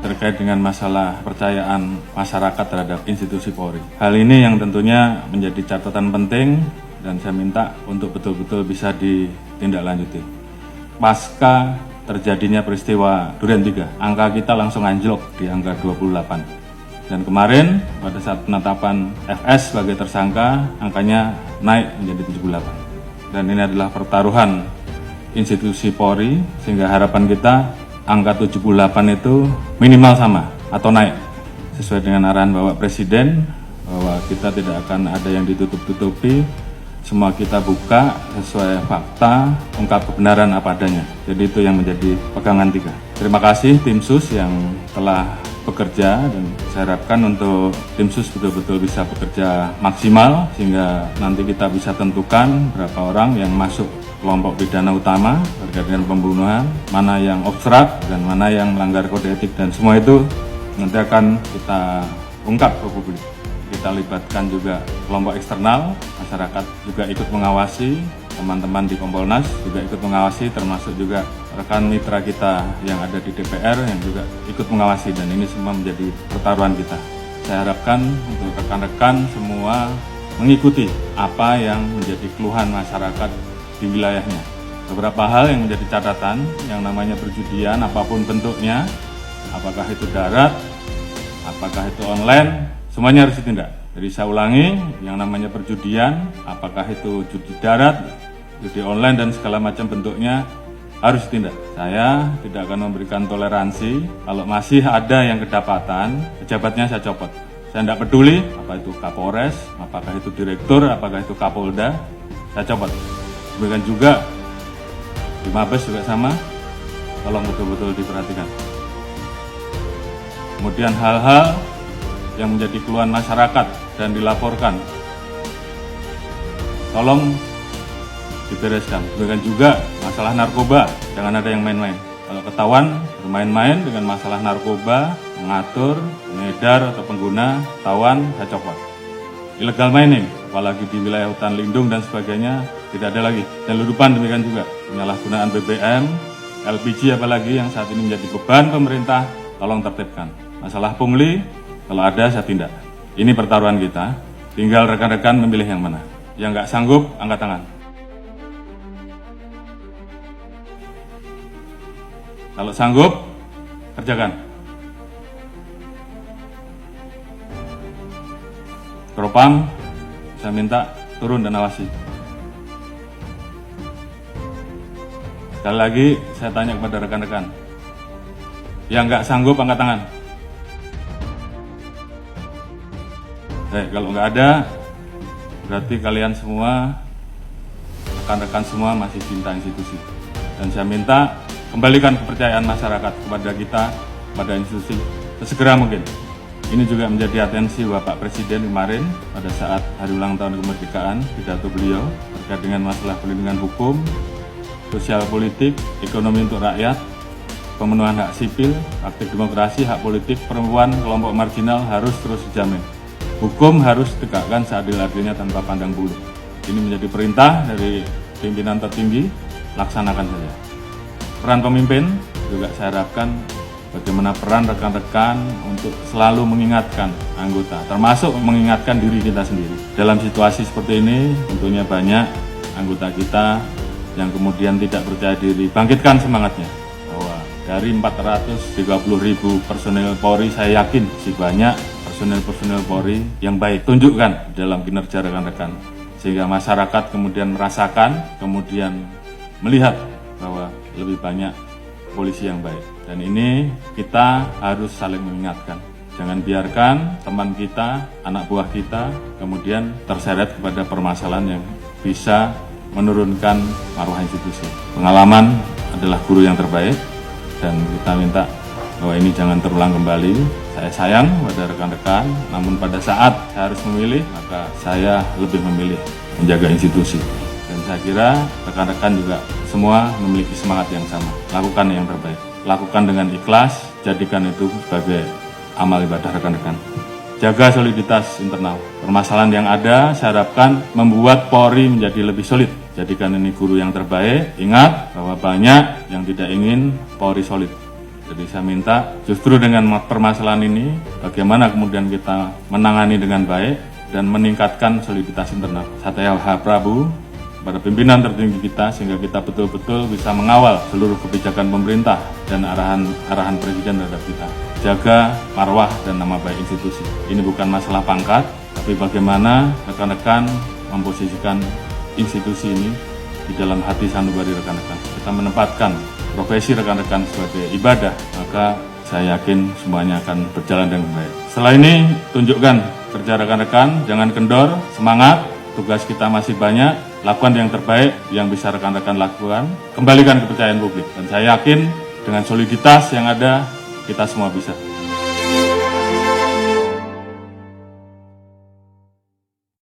Terkait dengan masalah kepercayaan masyarakat terhadap institusi Polri. Hal ini yang tentunya menjadi catatan penting dan saya minta untuk betul-betul bisa ditindaklanjuti. Pasca terjadinya peristiwa Duren 3, angka kita langsung anjlok di angka 28. Dan kemarin pada saat penetapan FS sebagai tersangka, angkanya naik menjadi 78. Dan ini adalah pertaruhan institusi Polri, sehingga harapan kita angka 78 itu minimal sama atau naik. Sesuai dengan arahan Bapak Presiden, bahwa kita tidak akan ada yang ditutup-tutupi, semua kita buka sesuai fakta, ungkap kebenaran apa adanya. Jadi itu yang menjadi pegangan 3. Terima kasih tim sus yang telah bekerja dan saya harapkan untuk tim sus betul-betul bisa bekerja maksimal sehingga nanti kita bisa tentukan berapa orang yang masuk kelompok pidana utama terkait dengan pembunuhan, mana yang obstrak dan mana yang melanggar kode etik, dan semua itu nanti akan kita ungkap ke publik. Kita libatkan juga kelompok eksternal, masyarakat juga ikut mengawasi, teman-teman di Kompolnas juga ikut mengawasi, termasuk juga rekan mitra kita yang ada di DPR yang juga ikut mengawasi, dan ini semua menjadi pertaruhan kita. Saya harapkan untuk rekan-rekan semua mengikuti apa yang menjadi keluhan masyarakat di wilayahnya. Beberapa hal yang menjadi catatan, yang namanya perjudian apapun bentuknya, apakah itu darat, apakah itu online, semuanya harus ditindak. Jadi saya ulangi, yang namanya perjudian, apakah itu judi darat, judi online dan segala macam bentuknya harus ditindak. Saya tidak akan memberikan toleransi. Kalau masih ada yang kedapatan, pejabatnya saya copot. Saya tidak peduli apa itu Kapolres, apakah itu direktur, apakah itu Kapolda, saya copot. Demikian juga di Mabes juga sama, tolong betul-betul diperhatikan. Kemudian hal-hal yang menjadi keluhan masyarakat dan dilaporkan, tolong dibereskan. Demikian juga masalah narkoba, jangan ada yang main-main. Kalau ketahuan bermain-main dengan masalah narkoba, mengatur, mengedar atau pengguna, ketahuan, saya copot. Illegal mining, apalagi di wilayah hutan lindung dan sebagainya, tidak ada lagi. Dan ludupan demikian juga, penyalahgunaan BBM, LPG apalagi yang saat ini menjadi beban pemerintah, tolong tertibkan. Masalah pungli, kalau ada saya tindak. Ini pertaruhan kita, tinggal rekan-rekan memilih yang mana. Yang nggak sanggup, angkat tangan. Kalau sanggup, kerjakan. Propam, saya minta turun dan awasi. Sekali lagi, saya tanya kepada rekan-rekan. Yang nggak sanggup, angkat tangan. Kalau nggak ada, berarti kalian semua, rekan-rekan semua masih cinta institusi. Dan saya minta kembalikan kepercayaan masyarakat kepada kita, kepada institusi, sesegera mungkin. Ini juga menjadi atensi Bapak Presiden kemarin pada saat hari ulang tahun kemerdekaan, pidato beliau terkait dengan masalah perlindungan hukum, sosial politik, ekonomi untuk rakyat, pemenuhan hak sipil, praktik demokrasi, hak politik, perempuan, kelompok marginal harus terus dijamin. Hukum harus ditegakkan seadil-adilnya tanpa pandang bulu. Ini menjadi perintah dari pimpinan tertinggi, laksanakan saja. Peran pemimpin juga saya harapkan bagaimana peran rekan-rekan untuk selalu mengingatkan anggota, termasuk mengingatkan diri kita sendiri. Dalam situasi seperti ini tentunya banyak anggota kita yang kemudian tidak percaya diri. Bangkitkan semangatnya bahwa dari 430.000 personil Polri, saya yakin masih banyak personil Polri yang baik. Tunjukkan dalam kinerja rekan-rekan sehingga masyarakat kemudian merasakan, kemudian melihat bahwa lebih banyak polisi yang baik. Dan ini kita harus saling mengingatkan. Jangan biarkan teman kita, anak buah kita, kemudian terseret kepada permasalahan yang bisa menurunkan marwah institusi. Pengalaman adalah guru yang terbaik, dan kita minta bahwa ini jangan terulang kembali. Saya sayang pada rekan-rekan, namun pada saat saya harus memilih, maka saya lebih memilih menjaga institusi. Dan saya kira rekan-rekan juga semua memiliki semangat yang sama. Lakukan yang terbaik. Lakukan dengan ikhlas, jadikan itu sebagai amal ibadah rekan-rekan. Jaga soliditas internal. Permasalahan yang ada, saya harapkan membuat Polri menjadi lebih solid. jadikan ini guru yang terbaik. Ingat bahwa banyak yang tidak ingin Polri solid. Jadi saya minta justru dengan permasalahan ini, bagaimana kemudian kita menangani dengan baik dan meningkatkan soliditas internal. Saya Prabu pada pimpinan tertinggi kita sehingga kita betul-betul bisa mengawal seluruh kebijakan pemerintah dan arahan Presiden terhadap kita. Jaga marwah dan nama baik institusi. Ini bukan masalah pangkat, tapi bagaimana rekan-rekan memposisikan institusi ini di dalam hati sanubari rekan-rekan. Kita menempatkan profesi rekan-rekan sebagai ibadah, maka saya yakin semuanya akan berjalan dengan baik. Setelah ini, tunjukkan kerja rekan-rekan, jangan kendor, semangat, tugas kita masih banyak, lakukan yang terbaik yang bisa rekan-rekan lakukan, kembalikan kepercayaan publik. Dan saya yakin dengan soliditas yang ada, kita semua bisa.